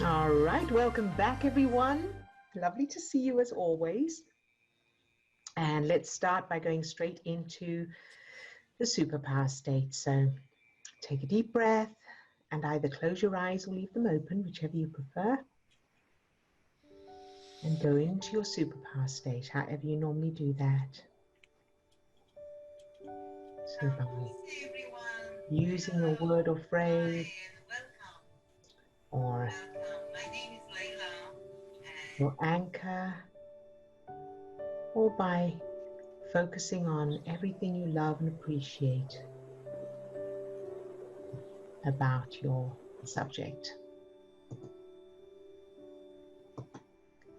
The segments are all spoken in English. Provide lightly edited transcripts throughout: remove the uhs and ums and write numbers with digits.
All right, welcome back, everyone. Lovely to see you as always. And let's start by going straight into the superpower state. So take a deep breath and either close your eyes or leave them open, whichever you prefer. And go into your superpower state, however you normally do that. So by using a word or phrase, or your anchor, or by focusing on everything you love and appreciate about your subject.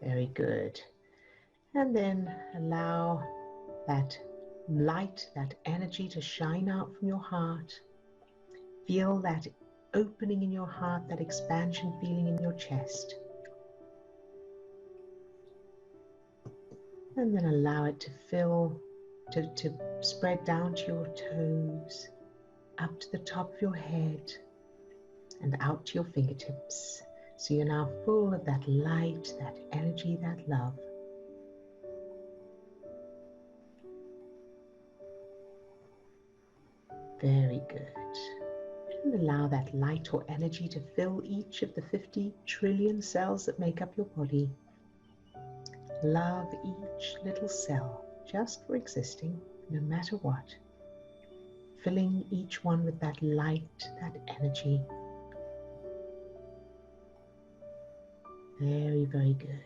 Very good. And then allow that light, that energy to shine out from your heart. Feel that opening in your heart, that expansion feeling in your chest. And then allow it to fill, to spread down to your toes, up to the top of your head, and out to your fingertips. So you're now full of that light, that energy, that love. Very good. And allow that light or energy to fill each of the 50 trillion cells that make up your body. Love each little cell just for existing, no matter what. Filling each one with that light, that energy. Very, very good.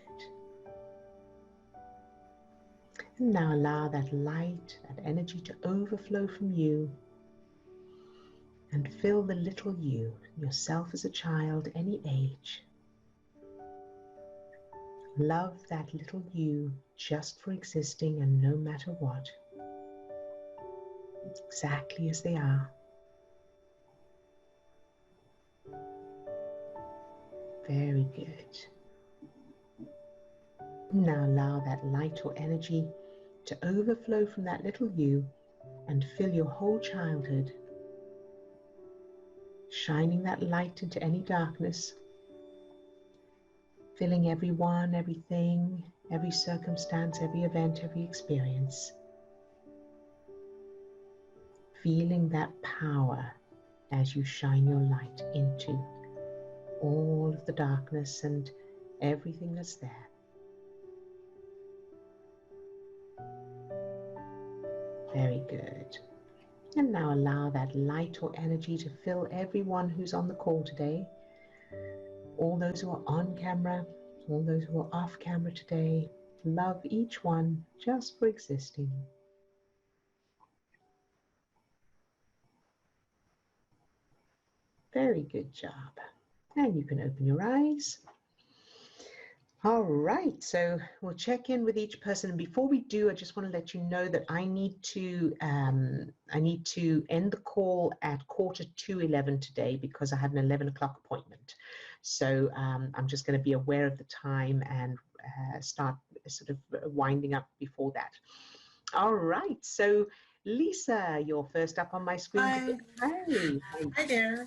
And now allow that light, that energy to overflow from you and fill the little you, yourself as a child, any age. Love that little you just for existing and no matter what. Exactly as they are. Very good. Now allow that light or energy to overflow from that little you and fill your whole childhood, shining that light into any darkness, filling everyone, everything, every circumstance, every event, every experience. Feeling that power as you shine your light into all of the darkness and everything that's there. Very good. And now allow that light or energy to fill everyone who's on the call today. All those who are on camera, all those who are off camera today. Love each one just for existing. Very good job. And you can open your eyes. All right, so we'll check in with each person. And before we do, I just want to let you know that I need to end the call at 11:45 today because I had an 11 o'clock appointment. So I'm just going to be aware of the time and start sort of winding up before that. All right, so Lisa, you're first up on my screen. Hi. Hi there.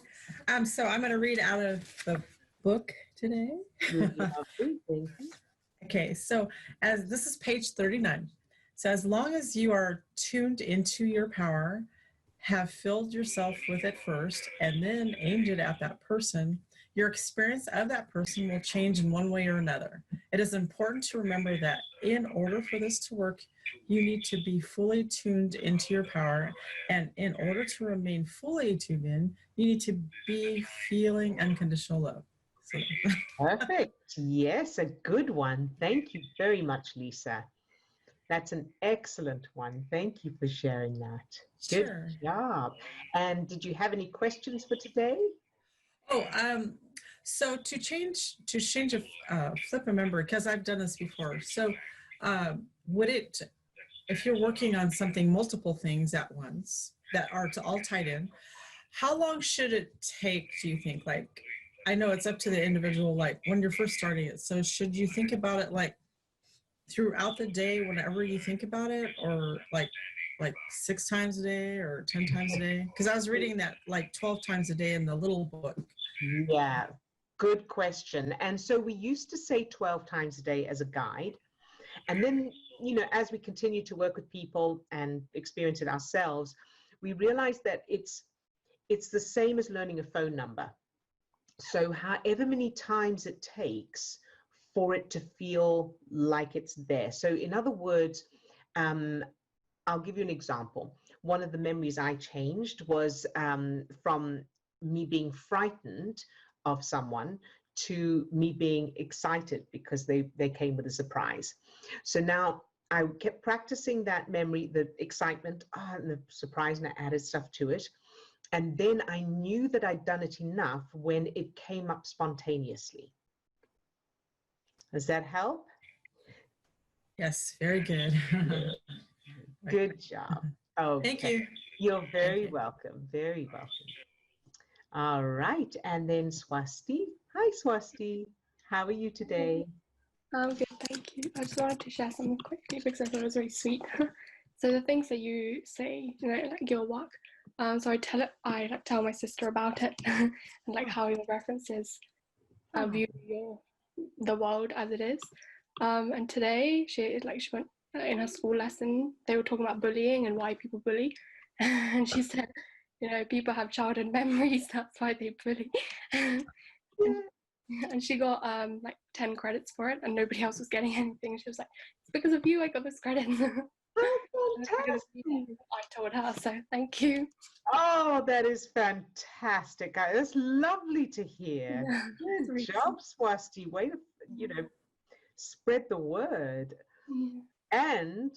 So I'm going to read out of the book today. Okay, so as this is page 39. So as long as you are tuned into your power, have filled yourself with it first, and then aimed it at that person, your experience of that person will change in one way or another. It is important to remember that in order for this to work, you need to be fully tuned into your power. And in order to remain fully tuned in, you need to be feeling unconditional love. So. Perfect. Yes, a good one. Thank you very much, Lisa. That's an excellent one. Thank you for sharing that. Sure. Good job. And did you have any questions for today? So to change a flip a member, because I've done this before. So would it, if you're working on something, multiple things at once that are all tied in, how long should it take, do you think? Like, I know it's up to the individual, like when you're first starting it. So should you think about it like throughout the day, whenever you think about it, or like 6 times a day or 10 times a day? Because I was reading that like 12 times a day in the little book. Yeah. Good question. And so we used to say 12 times a day as a guide. And then, as we continue to work with people and experience it ourselves, we realized that it's the same as learning a phone number. So however many times it takes for it to feel like it's there. So in other words, I'll give you an example. One of the memories I changed was from me being frightened of someone to me being excited because they came with a surprise. So now I kept practicing that memory, the excitement, and the surprise, and I added stuff to it. And then I knew that I'd done it enough when it came up spontaneously. Does that help? Yes, very good. Good job. Okay. Thank you. You're very welcome. Very welcome. All right. And then Swasti. Hi, Swasti. How are you today? I'm good, thank you. I just wanted to share something quickly because I thought it was really sweet. So the things that you say, like your work. So I tell my sister about it and like how your references view the world as it is. And today she went in her school lesson. They were talking about bullying and why people bully, and she said, people have childhood memories. That's why they bully. And she got like 10 credits for it, and nobody else was getting anything. She was like, "It's because of you I got this credit." Oh, fantastic. I told her, so thank you. Oh, that is fantastic. That's lovely to hear. Yeah, Good job, Swasti. Way to, spread the word. Yeah. And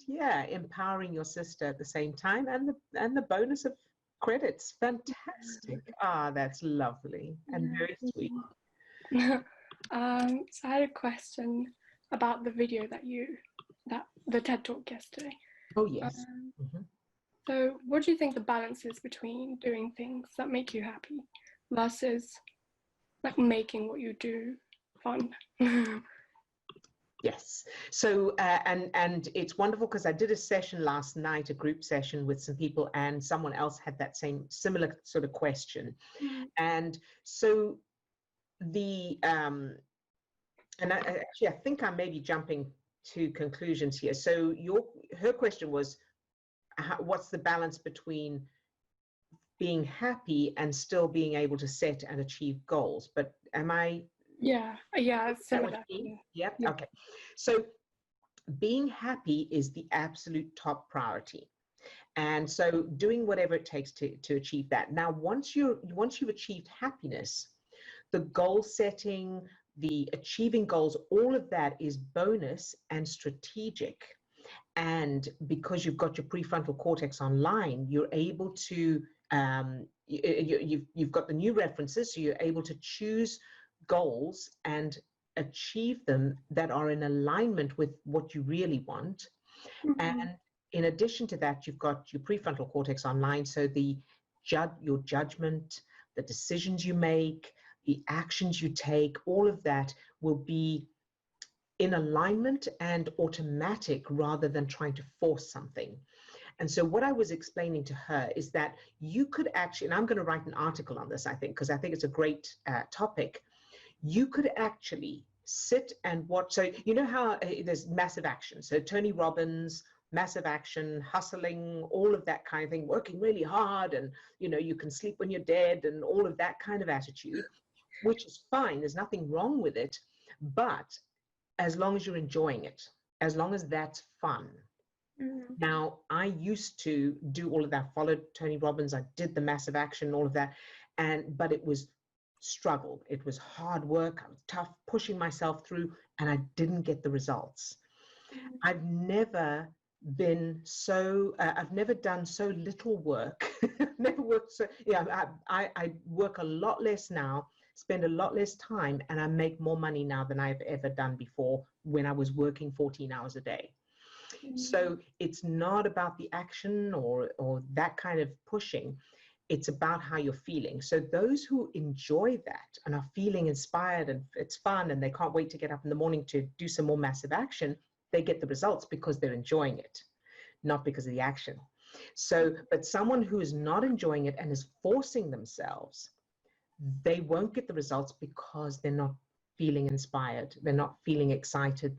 empowering your sister at the same time, and the bonus of credits. Fantastic. That's lovely and very sweet. So I had a question about the video the TED Talk yesterday. Oh, yes. So what do you think the balance is between doing things that make you happy versus like making what you do fun? Yes. So, and it's wonderful because I did a session last night, a group session with some people, and someone else had that similar sort of question. And so and I think I may be jumping to conclusions here. So her question was, what's the balance between being happy and still being able to set and achieve goals? But am I? Yeah, it's similar. Yep. Yeah. Okay. So being happy is the absolute top priority. And so doing whatever it takes to achieve that. Now, once you've achieved happiness, the goal setting, the achieving goals, all of that is bonus and strategic. And because you've got your prefrontal cortex online, you're able to, you've got the new references, so you're able to choose goals and achieve them that are in alignment with what you really want. And in addition to that, you've got your prefrontal cortex online, so your judgment, the decisions you make, the actions you take, all of that will be in alignment and automatic rather than trying to force something. And so what I was explaining to her is that you could actually, and I'm going to write an article on this, I think, because I think it's a great topic. You could actually sit and watch. So you know how there's massive action. So Tony Robbins, massive action, hustling, all of that kind of thing, working really hard, and you can sleep when you're dead, and all of that kind of attitude, which is fine. There's nothing wrong with it, but as long as you're enjoying it, as long as that's fun. Now, I used to do all of that, followed Tony Robbins, I did the massive action, all of that, but it was struggle. It was hard work. I was tough, pushing myself through, and I didn't get the results. I've never done so little work. Never worked so, I work a lot less now, spend a lot less time, and I make more money now than I've ever done before when I was working 14 hours a day. So it's not about the action or that kind of pushing. It's about how you're feeling. So those who enjoy that and are feeling inspired and it's fun and they can't wait to get up in the morning to do some more massive action, they get the results because they're enjoying it, not because of the action. So, but someone who is not enjoying it and is forcing themselves, they won't get the results because they're not feeling inspired. They're not feeling excited.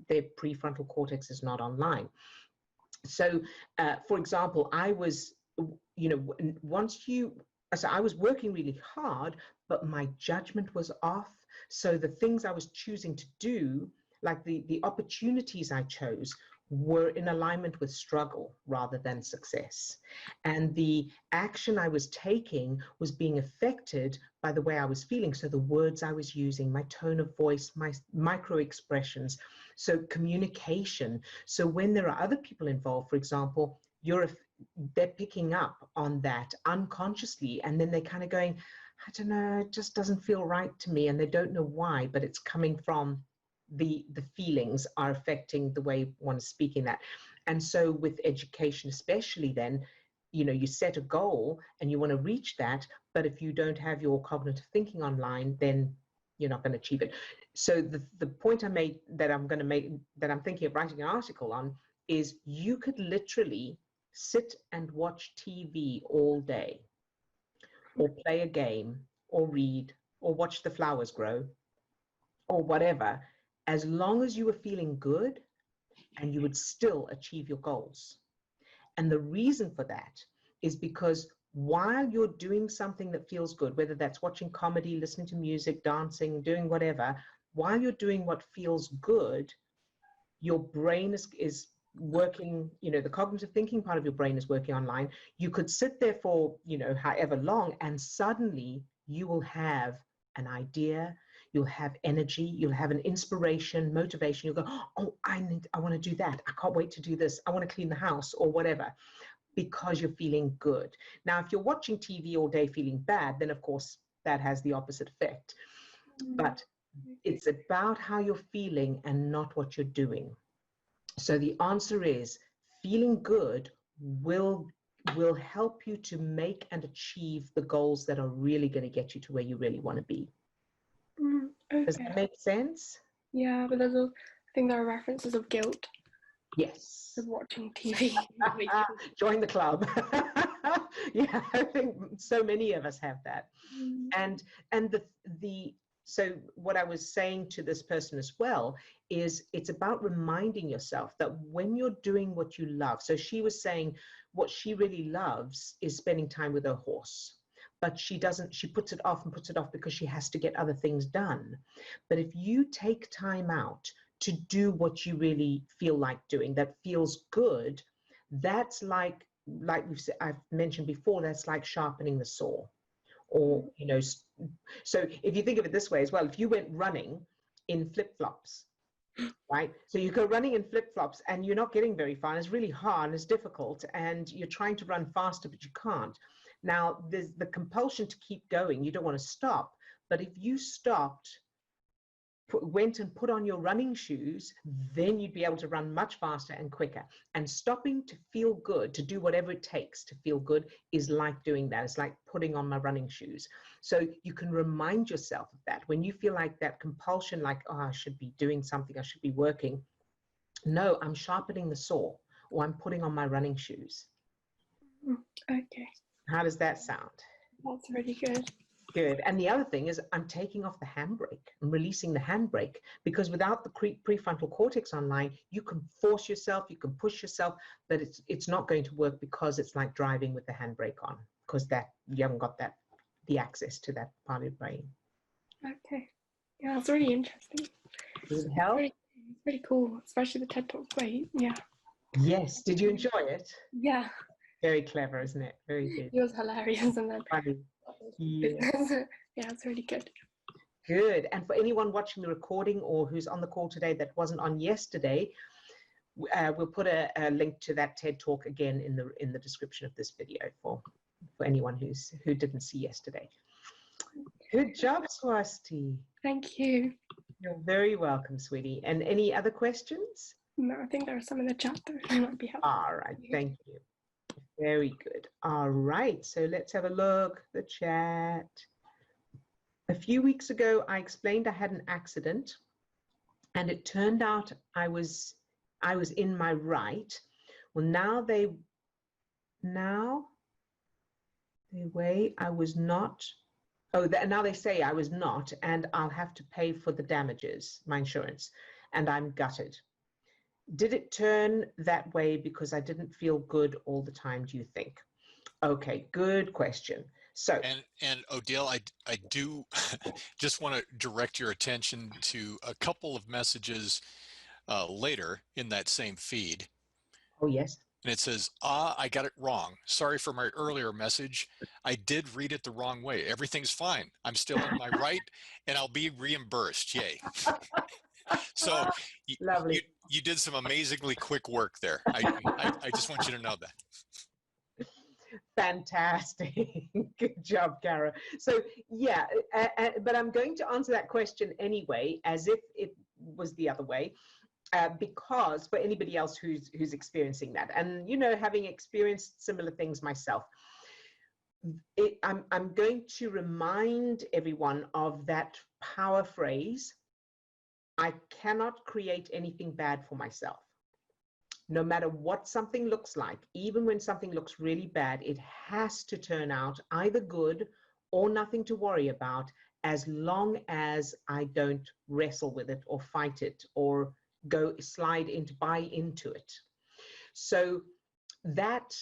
Their prefrontal cortex is not online. So, for example, I was, so I was working really hard, but my judgment was off. So the things I was choosing to do, like the opportunities I chose, were in alignment with struggle rather than success. And the action I was taking was being affected by the way I was feeling. So the words I was using, my tone of voice, my micro expressions, so communication. So when there are other people involved, for example, they're picking up on that unconsciously, and then they're kind of going, I don't know, it just doesn't feel right to me, and they don't know why, but it's coming from the feelings are affecting the way one is speaking that. And so with education especially, then you set a goal and you want to reach that, but if you don't have your cognitive thinking online, then you're not going to achieve it. So the point I made that I'm thinking of writing an article on is you could literally sit and watch TV all day, or play a game, or read, or watch the flowers grow, or whatever, as long as you were feeling good, and you would still achieve your goals. And the reason for that is because while you're doing something that feels good, whether that's watching comedy, listening to music, dancing, doing whatever, while you're doing what feels good, your brain is working, the cognitive thinking part of your brain is working online. You could sit there for, however long, and suddenly you will have an idea, you'll have energy, you'll have an inspiration, motivation. You'll go, oh, I want to do that. I can't wait to do this. I want to clean the house or whatever, because you're feeling good. Now, if you're watching TV all day feeling bad, then of course that has the opposite effect. But it's about how you're feeling and not what you're doing. So the answer is feeling good will help you to make and achieve the goals that are really going to get you to where you really want to be. Okay. Does that make sense? Yeah, but I think there are references of guilt. Yes. Of watching TV. Join the club. Yeah, I think so many of us have that. And so what I was saying to this person as well is it's about reminding yourself that when you're doing what you love. So she was saying what she really loves is spending time with her horse, but she puts it off because she has to get other things done. But if you take time out to do what you really feel like doing, that feels good, that's like I've mentioned before, that's like sharpening the saw. Or, so if you think of it this way as well, if you went running in flip-flops, right? So you go running in flip-flops and you're not getting very far, and it's really hard and it's difficult, and you're trying to run faster, but you can't. Now, there's the compulsion to keep going. You don't want to stop. But if you stopped, went and put on your running shoes, then you'd be able to run much faster and quicker. And stopping to feel good, to do whatever it takes to feel good, is like doing that. It's like putting on my running shoes. So you can remind yourself of that. When you feel like that compulsion, like, oh, I should be doing something, I should be working. No, I'm sharpening the saw, or I'm putting on my running shoes. Okay. How does that sound? That's really good. Good. And the other thing is I'm taking off the handbrake. I'm releasing the handbrake, because without the prefrontal cortex online, you can force yourself, you can push yourself, but it's not going to work, because it's like driving with the handbrake on, because you haven't got the access to that part of your brain. Okay. Yeah, it's really interesting. Does it help? It's pretty cool, especially the TED Talk way. Yeah. Yes. Did you enjoy it? Yeah. Very clever, isn't it? Very good. It was hilarious, and then Funny. Yeah. Yeah, it's really good. Good. And for anyone watching the recording or who's on the call today that wasn't on yesterday, we'll put a link to that TED Talk again in the description of this video for anyone who didn't see yesterday. Good job, Swasti. Thank you. You're very welcome, sweetie. And any other questions? No, I think there are some in the chat that might be helpful. All right. Thank you. Very good. All right. So let's have a look. The chat. A few weeks ago, I explained I had an accident, and it turned out I was in my right. Well, now the way I was not Oh, now they say I was not, and I'll have to pay for the damages, my insurance, and I'm gutted. Did it turn that way because I didn't feel good all the time, do you think? Okay, good question. So, and Odile, I do just want to direct your attention to a couple of messages later in that same feed. oh yes. And it says, I got it wrong. Sorry for my earlier message. I did read it the wrong way. Everything's fine. I'm still in my right, and I'll be reimbursed. Yay. So Lovely. you did some amazingly quick work there. I just want you to know that. Fantastic. Good job, Kara. So yeah, but I'm going to answer that question anyway, as if it was the other way. Because for anybody else who's experiencing that, and having experienced similar things myself, I'm going to remind everyone of that power phrase: I cannot create anything bad for myself. No matter what something looks like, even when something looks really bad, it has to turn out either good or nothing to worry about, as long as I don't wrestle with it or fight it or buy into it. So that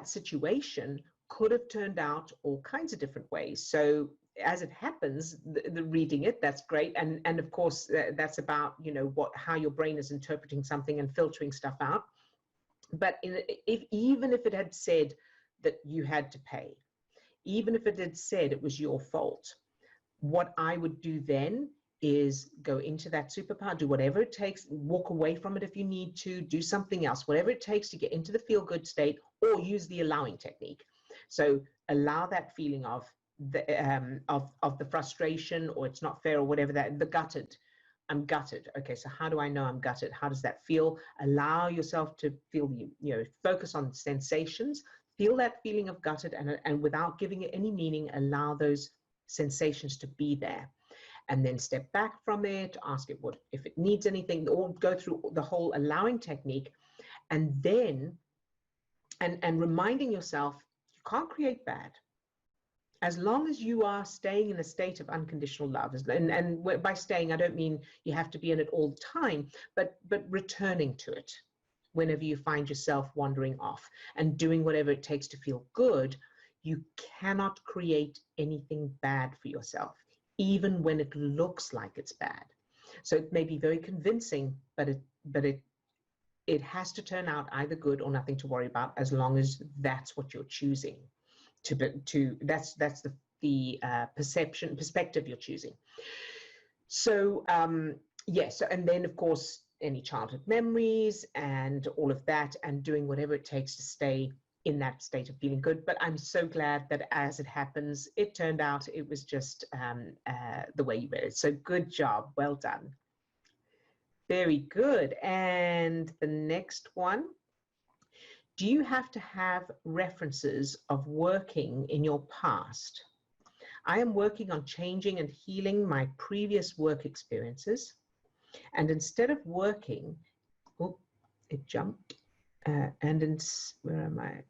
situation could have turned out all kinds of different ways. So as it happens, the reading it, that's great, and of course that's about how your brain is interpreting something and filtering stuff out. But even if it had said that you had to pay, even if it had said it was your fault, what I would do then is go into that superpower, do whatever it takes, walk away from it if you need to, do something else, whatever it takes to get into the feel-good state, or use the allowing technique. So allow that feeling of the frustration, or it's not fair, or whatever, that the gutted. I'm gutted. Okay, so how do I know I'm gutted? How does that feel? Allow yourself to feel, focus on sensations, feel that feeling of gutted, and without giving it any meaning, allow those sensations to be there. And then step back from it, ask it if it needs anything, or go through the whole allowing technique, and then and reminding yourself you can't create bad. As long as you are staying in a state of unconditional love, and by staying, I don't mean you have to be in it all the time, but returning to it whenever you find yourself wandering off, and doing whatever it takes to feel good. You cannot create anything bad for yourself, even when it looks like it's bad. So it may be very convincing, but it has to turn out either good or nothing to worry about, as long as that's what you're choosing. That's the perspective you're choosing. So yes, and then of course any childhood memories and all of that, and doing whatever it takes to stay in that state of feeling good. But I'm so glad that as it happens, it turned out it was just the way you read it. So good job, well done. Very good. And the next one: do you have to have references of working in your past? I am working on changing and healing my previous work experiences, and instead of working, oh, it jumped. Where am I?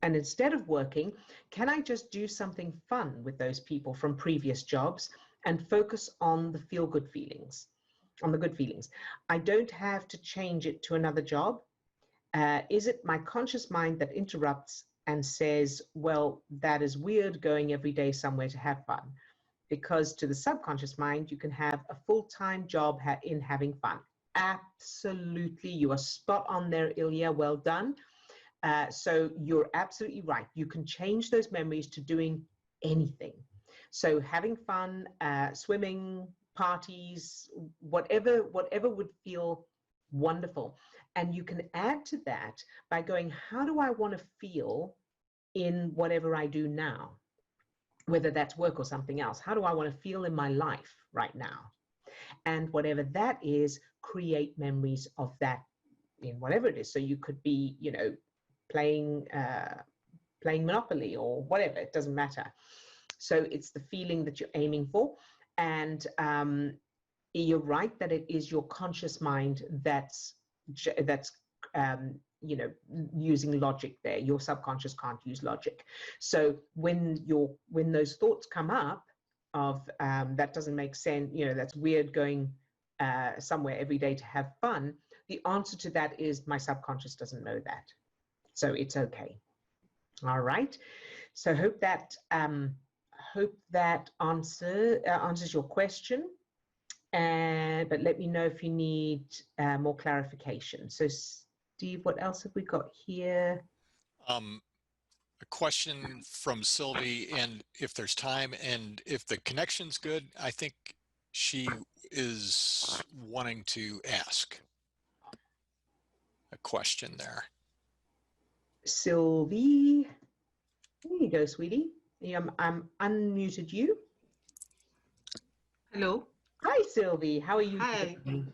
And instead of working, can I just do something fun with those people from previous jobs and focus on the feel-good feelings, on the good feelings? I don't have to change it to another job. Is it my conscious mind that interrupts and says, well, that is weird, going every day somewhere to have fun? Because to the subconscious mind, you can have a full-time job in having fun. Absolutely, you are spot on there, Ilya, well done. So you're absolutely right. You can change those memories to doing anything. So having fun, swimming, parties, whatever would feel wonderful. And you can add to that by going, how do I want to feel in whatever I do now? Whether that's work or something else. How do I want to feel in my life right now? And whatever that is, create memories of that in whatever it is. So you could be, playing Monopoly or whatever, it doesn't matter. So it's the feeling that you're aiming for. And you're right that it is your conscious mind that's using logic there. Your subconscious can't use logic. So when those thoughts come up of that doesn't make sense, that's weird going somewhere every day to have fun, the answer to that is my subconscious doesn't know that. So it's okay. All right. So hope that answers your question. But let me know if you need more clarification. So Steve, what else have we got here? A question from Sylvie, and if there's time and if the connection's good, I think she is wanting to ask a question there. Sylvie, there you go, sweetie. I'm unmuted you. Hello. Hi, Sylvie. How are you? Hi. Hey.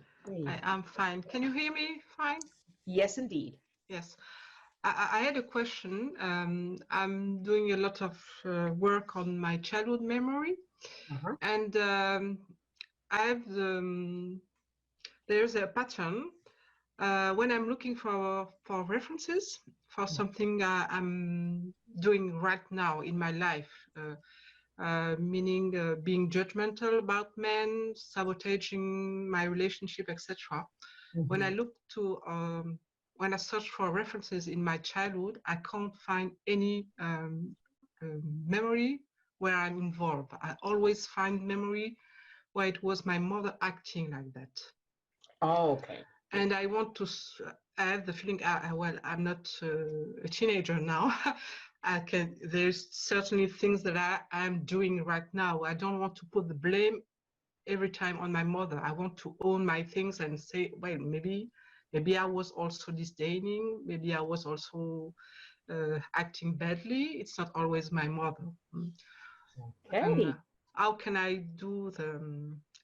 I'm fine. Can you hear me fine? Yes, indeed. Yes. I had a question. I'm doing a lot of work on my childhood memory, and I have there's a pattern when I'm looking for references for something I'm doing right now in my life. Meaning being judgmental about men, sabotaging my relationship, etc. When I look to, when I search for references in my childhood, I can't find any memory where I'm involved. I always find memory where it was my mother acting like that. Oh, okay. And I want to, I have the feeling, well, I'm not a teenager now. There's certainly things that I'm doing right now. I don't want to put the blame every time on my mother. I want to own my things and say, well, maybe I was also disdaining. Maybe I was also acting badly. It's not always my mother. Okay. How can I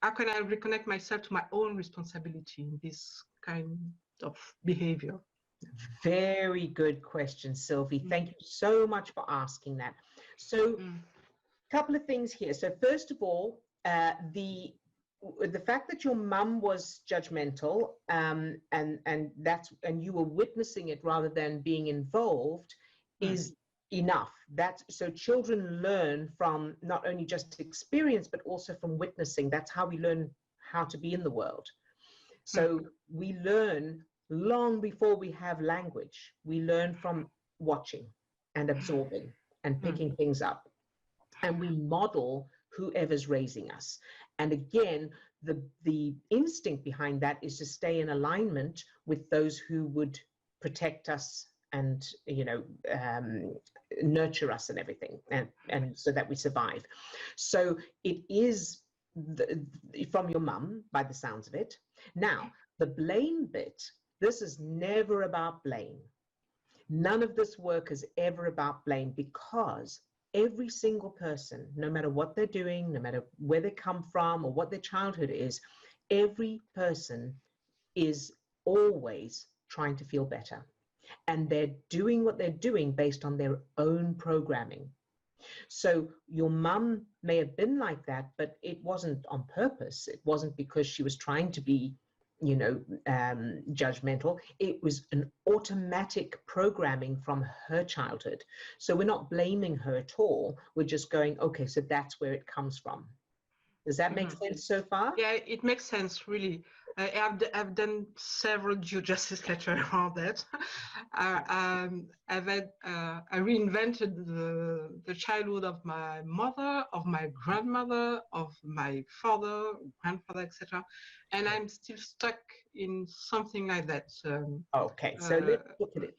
how can I reconnect myself to my own responsibility in this kind of behavior? Very good question, Sylvie. Thank you so much for asking that. So a couple of things here. So first of all, the fact that your mum was judgmental and you were witnessing it rather than being involved is enough. So children learn from not only just experience but also from witnessing. That's how we learn how to be in the world. So we learn long before we have language. We learn from watching and absorbing and picking things up, and we model whoever's raising us. And again, the instinct behind that is to stay in alignment with those who would protect us and nurture us and everything, and so that we survive. So it is from your mum, by the sounds of it. Now, the blame bit, this is never about blame. None of this work is ever about blame, because every single person, no matter what they're doing, no matter where they come from or what their childhood is, every person is always trying to feel better. And they're doing what they're doing based on their own programming. So your mum may have been like that, but it wasn't on purpose. It wasn't because she was trying to be, judgmental. It was an automatic programming from her childhood. So we're not blaming her at all. We're just going, okay, so that's where it comes from. Does that make sense so far? Yeah, it makes sense, really. I've done several due justice letters around that. I reinvented the childhood of my mother, of my grandmother, of my father, grandfather, etc. And I'm still stuck in something like that. Okay, so let's look at it.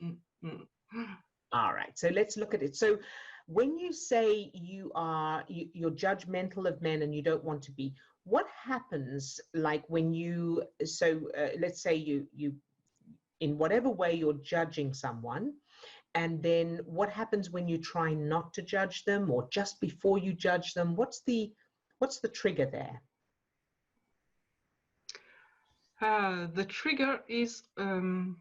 All right, so let's look at it. So when you say you're judgmental of men and you don't want to be, what happens like when let's say you in whatever way you're judging someone, and then what happens when you try not to judge them, or just before you judge them? What's the trigger there? The trigger is how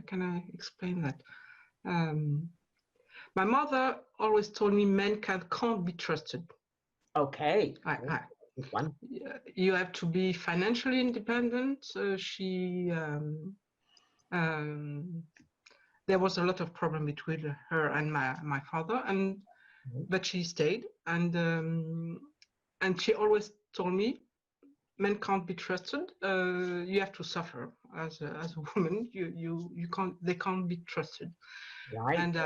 can I explain that? My mother always told me men can't be trusted. Okay. You have to be financially independent. She There was a lot of problem between her and my father, but she stayed, and she always told me, men can't be trusted. You have to suffer as a woman. You can't. They can't be trusted. Right. And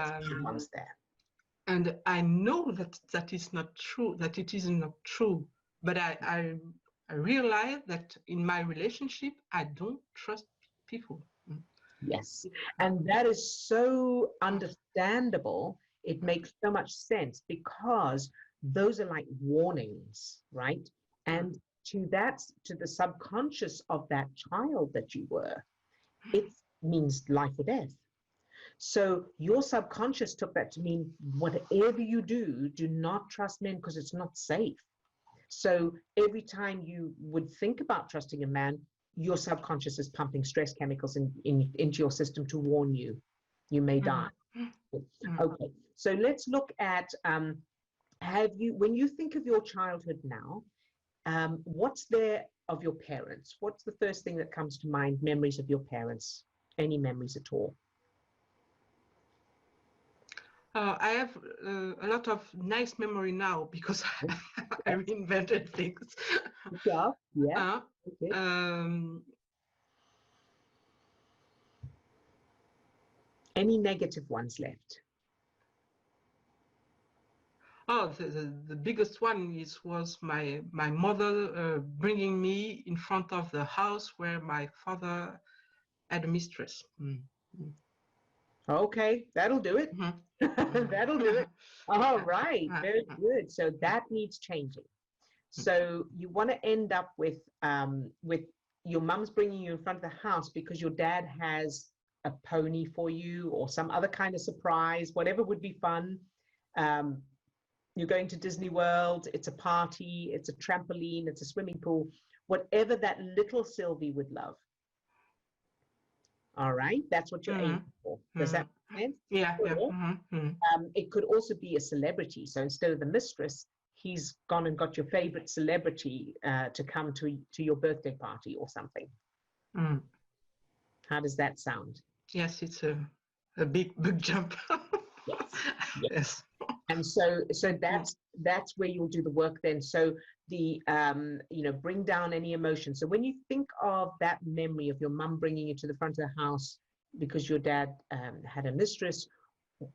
and I know that is not true. That it is not true. But I realize that in my relationship, I don't trust people. Yes, and that is so understandable. It makes so much sense because those are like warnings, right? And to the subconscious of that child that you were, it means life or death. So your subconscious took that to mean whatever you do not trust men because it's not safe. So every time you would think about trusting a man, your subconscious is pumping stress chemicals into your system to warn you, you may die. Okay, so let's look at, when you think of your childhood now, what's there of your parents? What's the first thing that comes to mind, memories of your parents? Any memories at all? I have a lot of nice memory now because I reinvented things. Yeah. Okay. Any negative ones left? Oh, the biggest one was my mother bringing me in front of the house where my father had a mistress. Okay, that'll do it. That'll do it. All right, very good. So that needs changing. So you want to end up with your mum's bringing you in front of the house because your dad has a pony for you or some other kind of surprise, whatever would be fun. You're going to Disney World, it's a party, it's a trampoline, it's a swimming pool, whatever that little Sylvie would love. All right, that's what you're aiming for. Does that make sense? Yeah. It could also be a celebrity. So instead of the mistress, he's gone and got your favorite celebrity to come to your birthday party or something. How does that sound? Yes, it's a big jump. Yes. And so that's where you'll do the work then. So the bring down any emotion. So when you think of that memory of your mum bringing you to the front of the house because your dad had a mistress,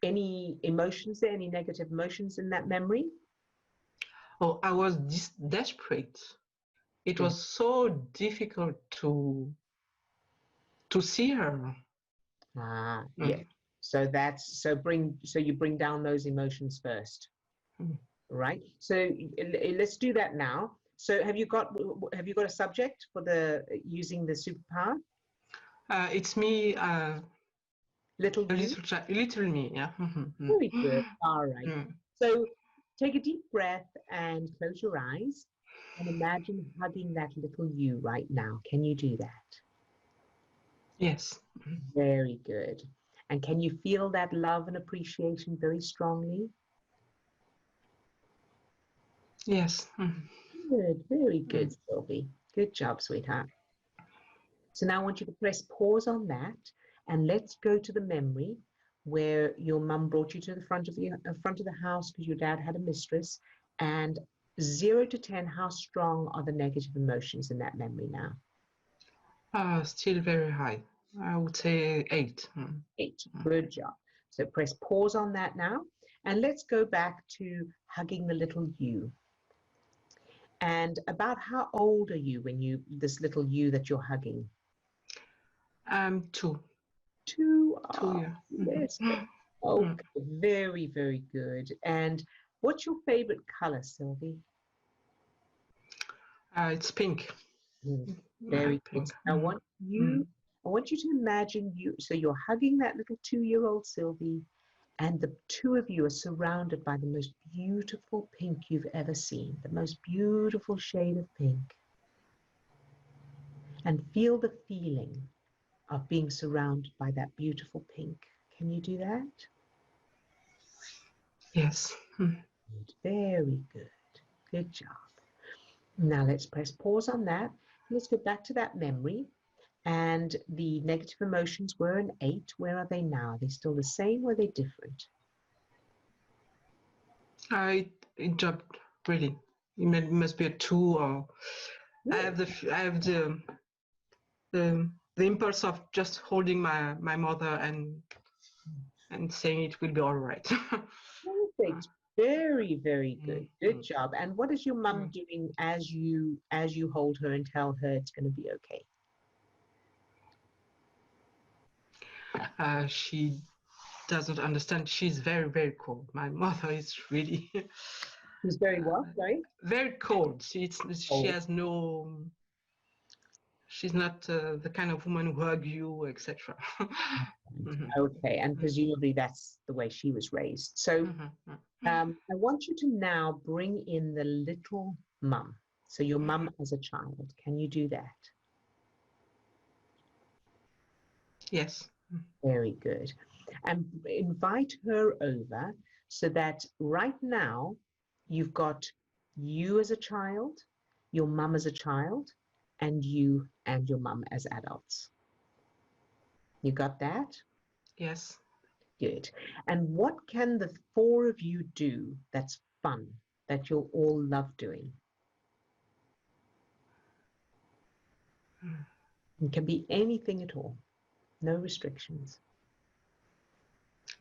any emotions there, any negative emotions in that memory? Oh, I was desperate. It was so difficult to see her. Yeah. So you bring down those emotions first, right? So let's do that now. So have you got a subject for using the superpower? It's me. Little me. Yeah. Very good. All right. So take a deep breath and close your eyes and imagine hugging that little you right now. Can you do that? Yes. Very good. And can you feel that love and appreciation very strongly? Yes. Good, very good, Sylvie. Good job, sweetheart. So now I want you to press pause on that and let's go to the memory where your mum brought you to the front of the house because your dad had a mistress. And 0 to 10, how strong are the negative emotions in that memory now? Still very high. I would say 8. 8. Good job. So press pause on that now. And let's go back to hugging the little you. And about how old are you when this little you that you're hugging? 2. 2. 2 years. Yes. Okay. Very, very good. And what's your favorite color, Sylvie? It's pink. Very pink. Good. I want you to imagine so you're hugging that little 2-year-old Sylvie, and the two of you are surrounded by the most beautiful pink you've ever seen, the most beautiful shade of pink. And feel the feeling of being surrounded by that beautiful pink. Can you do that? Yes. Very good. Good job. Now let's press pause on that. Let's go back to that memory and the negative emotions were an 8. Where are they now? Are they still the same or are they different? It dropped really. It must be a 2, or I have the impulse of just holding my mother and saying it will be all right. Perfect. Very, very good. Good job. And what is your mum doing as you hold her and tell her it's going to be okay? She doesn't understand. She's very, very cold. My mother is really She's very what, right? very cold. She has no. She's not the kind of woman who hug you, etc. Okay, and presumably that's the way she was raised. So I want you to now bring in the little mum. So your mum as a child. Can you do that? Yes. Very good. And invite her over so that right now you've got you as a child, your mum as a child, and you and your mum as adults. You got that? Yes. Good. And what can the 4 of you do that's fun, that you'll all love doing? It can be anything at all. No restrictions.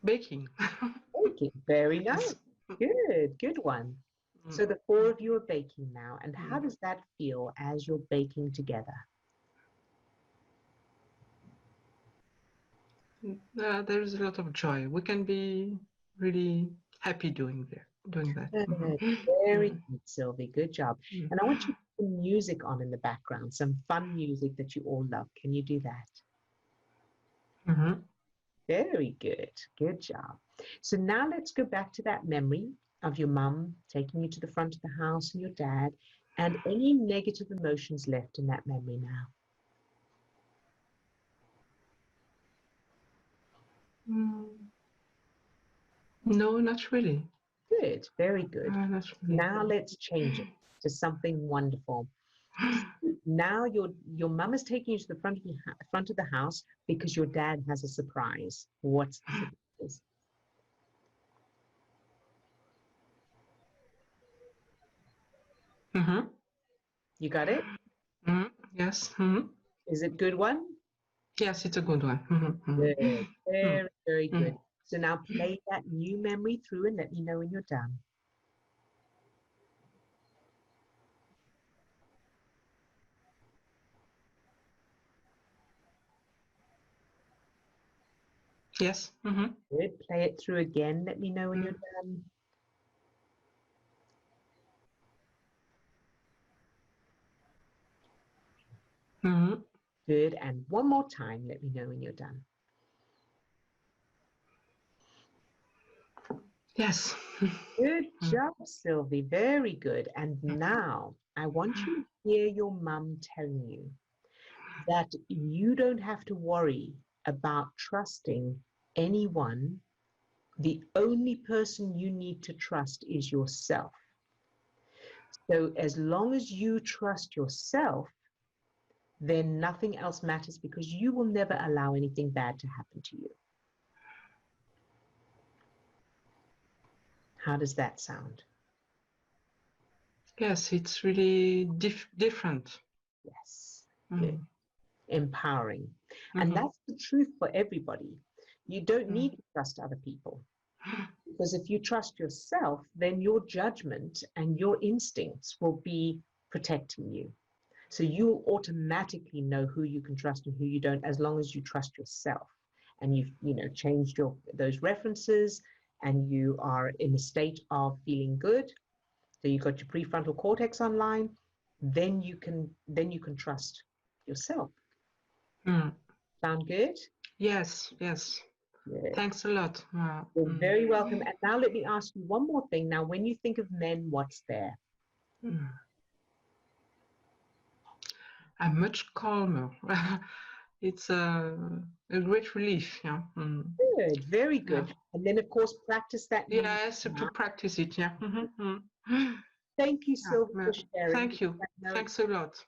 Baking. Baking. Very nice. Good. Good one. So the 4 of you are baking now. And how does that feel as you're baking together? There is a lot of joy. We can be really happy doing that. Very good, Sylvie. Good job. And I want you to put some music on in the background, some fun music that you all love. Can you do that? Very good. Good job. So now let's go back to that memory of your mum taking you to the front of the house and your dad, and any negative emotions left in that memory now. No, not really. Good. Very good. Not really. Now let's change it to something wonderful. Now your mum is taking you to the front of the house because your dad has a surprise. What's the surprise? You got it? Yes. Is it a good one? Yes, it's a good one. Good. Very, very good. So now play that new memory through and let me know when you're done. Yes. Good. Play it through again. Let me know when you're done. Good. And one more time. Let me know when you're done. Yes. Good job, Sylvie. Very good. And now I want you to hear your mum telling you that you don't have to worry about trusting anyone. The only person you need to trust is yourself. So as long as you trust yourself, then nothing else matters because you will never allow anything bad to happen to you. How does that sound? Yes, it's really different. Yes. Good. Empowering. And that's the truth for everybody. You don't need to trust other people. Because if you trust yourself, then your judgment and your instincts will be protecting you. So you'll automatically know who you can trust and who you don't, as long as you trust yourself. And you've changed those references, and you are in a state of feeling good. So you've got your prefrontal cortex online. Then you can trust yourself. Sound good? Yes. Yes. Good. Thanks a lot. You're very welcome. And now let me ask you one more thing. Now, when you think of men, what's there? I'm much calmer. It's a great relief. Yeah. Good. Very good. Yeah. And then, of course, practice that. Yes, to practice it. Yeah. Thank you, Sylvie, for sharing. Thank you. Thanks a lot.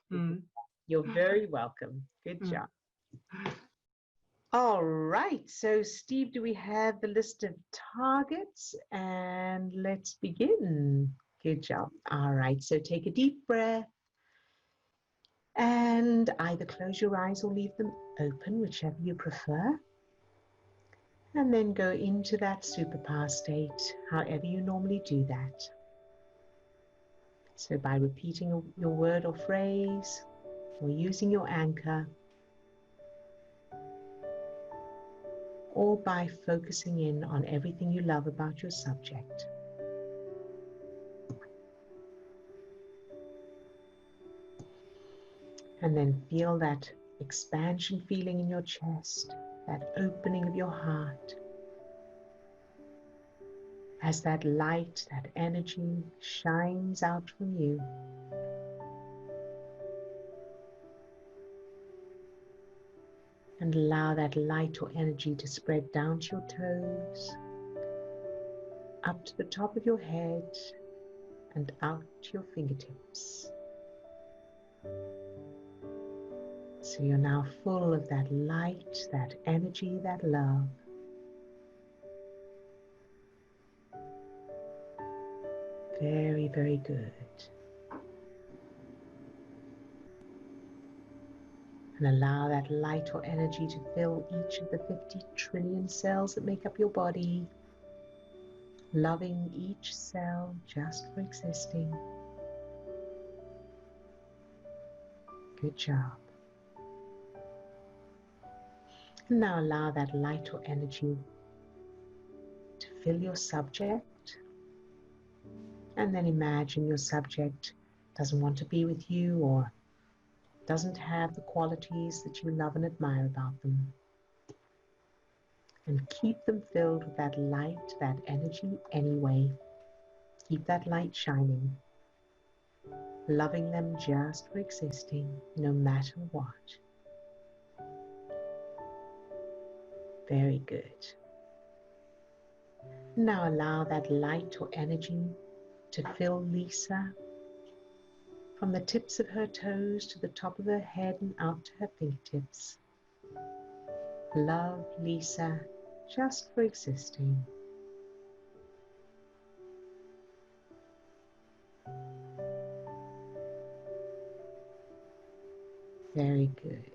You're very welcome. Good job. All right. So, Steve, do we have the list of targets? And let's begin. Good job. All right. So, take a deep breath and either close your eyes or leave them open, whichever you prefer. And then go into that superpower state, however you normally do that. So, by repeating your word or phrase or using your anchor, or by focusing in on everything you love about your subject. And then feel that expansion feeling in your chest, that opening of your heart, as that light, that energy shines out from you. And allow that light or energy to spread down to your toes, up to the top of your head, and out to your fingertips. So you're now full of that light, that energy, that love. Very, very good. And allow that light or energy to fill each of the 50 trillion cells that make up your body, loving each cell just for existing. Good job. And now allow that light or energy to fill your subject. And then imagine your subject doesn't want to be with you or doesn't have the qualities that you love and admire about them. And keep them filled with that light, that energy anyway. Keep that light shining, loving them just for existing, no matter what. Very good. Now allow that light or energy to fill Lisa from the tips of her toes to the top of her head and out to her fingertips. Love Lisa just for existing. Very good.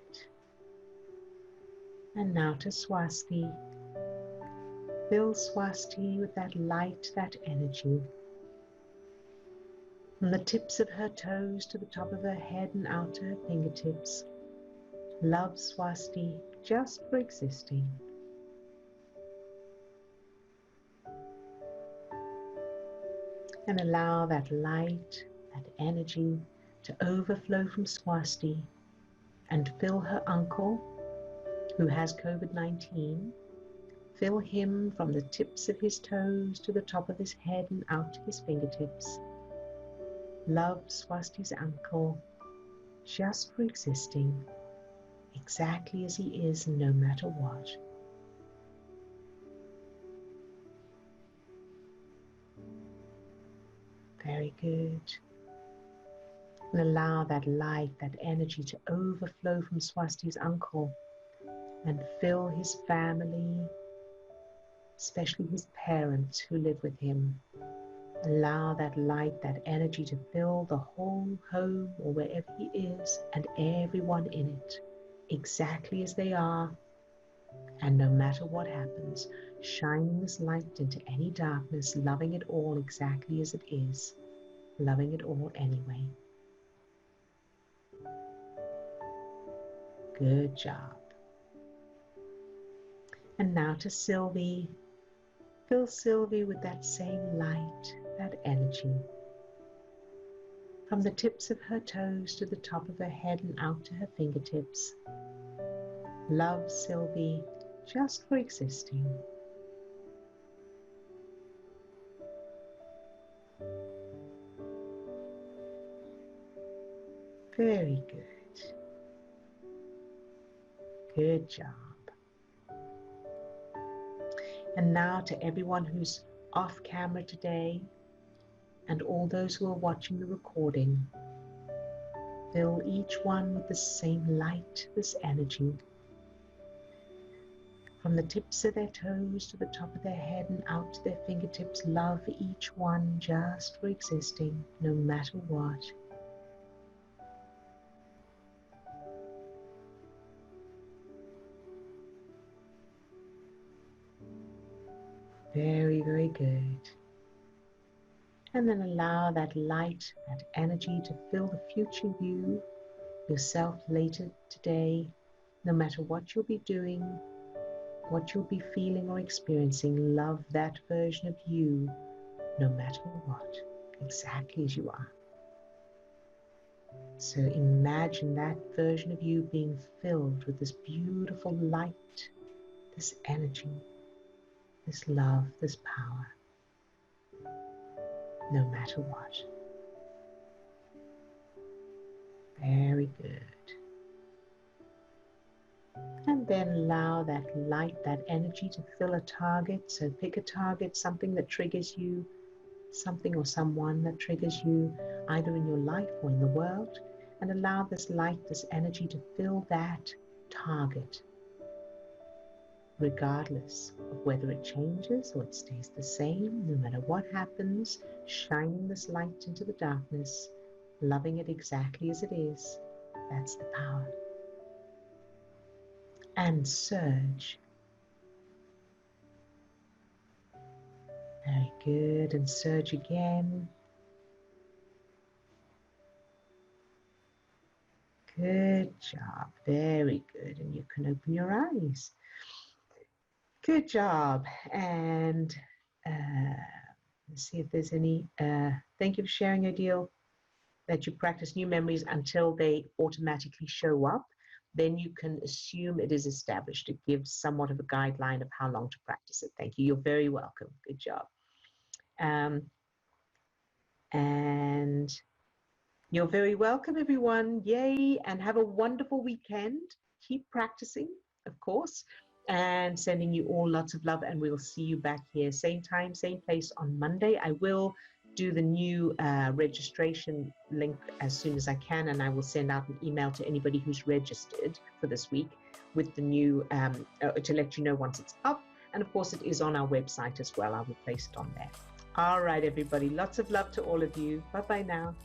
And now to Swasti. Fill Swasti with that light, that energy. From the tips of her toes to the top of her head and out to her fingertips. Love Swasti just for existing. And allow that light, that energy to overflow from Swasti and fill her uncle who has COVID-19. Fill him from the tips of his toes to the top of his head and out to his fingertips. Love Swasti's uncle just for existing, exactly as he is, no matter what. Very good. And allow that light, that energy to overflow from Swasti's uncle and fill his family, especially his parents who live with him. Allow that light, that energy to fill the whole home or wherever he is and everyone in it, exactly as they are, and no matter what happens, shining this light into any darkness, loving it all exactly as it is, loving it all anyway. Good job. And now to Sylvie. Fill Sylvie with that same light, that energy. From the tips of her toes to the top of her head and out to her fingertips. Love Sylvie just for existing. Very good. Good job. And now to everyone who's off camera today and all those who are watching the recording, fill each one with the same light, this energy, From the tips of their toes to the top of their head and out to their fingertips, love each one just for existing, no matter what. Very, very good. And then allow that light, that energy to fill the future you, yourself later today, no matter what you'll be doing, what you'll be feeling or experiencing. Love that version of you, no matter what, exactly as you are. So imagine that version of you being filled with this beautiful light, this energy, this love, this power, no matter what. Very good. And then allow that light, that energy to fill a target. So pick a target, something that triggers you, something or someone that triggers you, either in your life or in the world. And allow this light, this energy to fill that target, regardless of whether it changes or it stays the same, no matter what happens, shining this light into the darkness, loving it exactly as it is. That's the power. And surge. Very good. And surge again. Good job. Very good. And you can open your eyes. Good job. And let's see if there's any. Thank you for sharing, Odile, that you practice new memories until they automatically show up. Then you can assume it is established. It gives somewhat of a guideline of how long to practice it. Thank you. You're very welcome. Good job. And you're very welcome, everyone. Yay. And have a wonderful weekend. Keep practicing, of course, and sending you all lots of love. And we'll see you back here, same time, same place on Monday. I will do the new registration link as soon as I can, and I will send out an email to anybody who's registered for this week with the new, to let you know once it's up. And of course, it is on our website as well. I will place it on there. All right, everybody. Lots of love to all of you. Bye-bye now.